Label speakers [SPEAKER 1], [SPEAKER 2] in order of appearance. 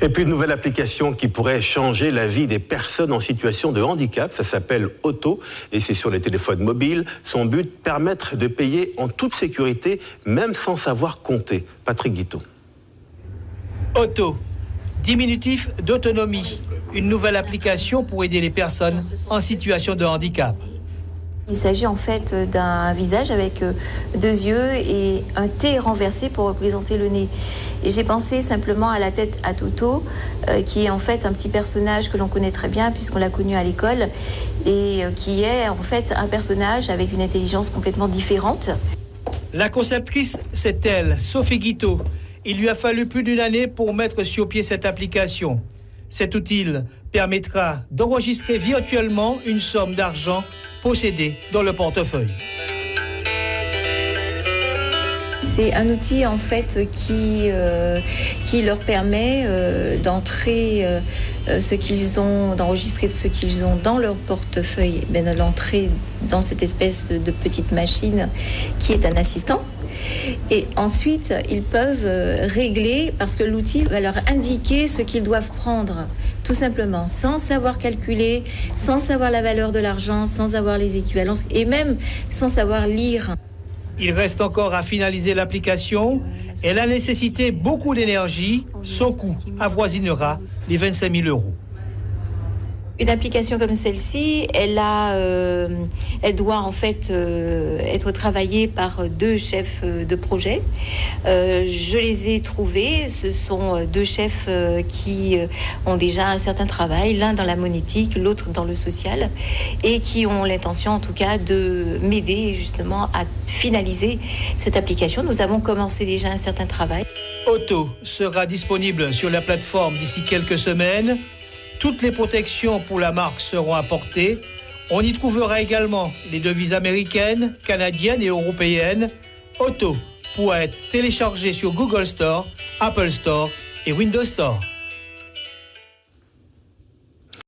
[SPEAKER 1] Et puis une nouvelle application qui pourrait changer la vie des personnes en situation de handicap, ça s'appelle Auto et c'est sur les téléphones mobiles. Son but, permettre de payer en toute sécurité, même sans savoir compter. Patrick Guiteau.
[SPEAKER 2] Auto, diminutif d'autonomie, une nouvelle application pour aider les personnes en situation de handicap.
[SPEAKER 3] Il s'agit en fait d'un visage avec deux yeux et un T renversé pour représenter le nez. Et j'ai pensé simplement à la tête à Toto, qui est en fait un petit personnage que l'on connaît très bien puisqu'on l'a connu à l'école et qui est en fait un personnage avec une intelligence complètement différente.
[SPEAKER 2] La conceptrice, c'est elle, Sophie Guiteau. Il lui a fallu plus d'une année pour mettre sur pied cette application. Cet outil permettra d'enregistrer virtuellement une somme d'argent possédée dans le portefeuille.
[SPEAKER 3] C'est un outil en fait qui leur permet d'entrer ce qu'ils ont, d'enregistrer ce qu'ils ont dans leur portefeuille, de l'entrer dans cette espèce de petite machine qui est un assistant. Et ensuite, ils peuvent régler, parce que l'outil va leur indiquer ce qu'ils doivent prendre, tout simplement, sans savoir calculer, sans savoir la valeur de l'argent, sans avoir les équivalences, et même sans savoir lire.
[SPEAKER 2] Il reste encore à finaliser l'application. Elle a nécessité beaucoup d'énergie. Son coût avoisinera les 25 000 €.
[SPEAKER 3] Une application comme celle-ci, elle doit en fait être travaillée par deux chefs de projet. Je les ai trouvés. Ce sont deux chefs qui ont déjà un certain travail, l'un dans la monétique, l'autre dans le social, et qui ont l'intention en tout cas de m'aider justement à finaliser cette application. Nous avons commencé déjà un certain travail.
[SPEAKER 2] Auto sera disponible sur la plateforme d'ici quelques semaines. Toutes les protections pour la marque seront apportées. On y trouvera également les devises américaines, canadiennes et européennes. Auto pourra être téléchargé sur Google Store, Apple Store et Windows Store.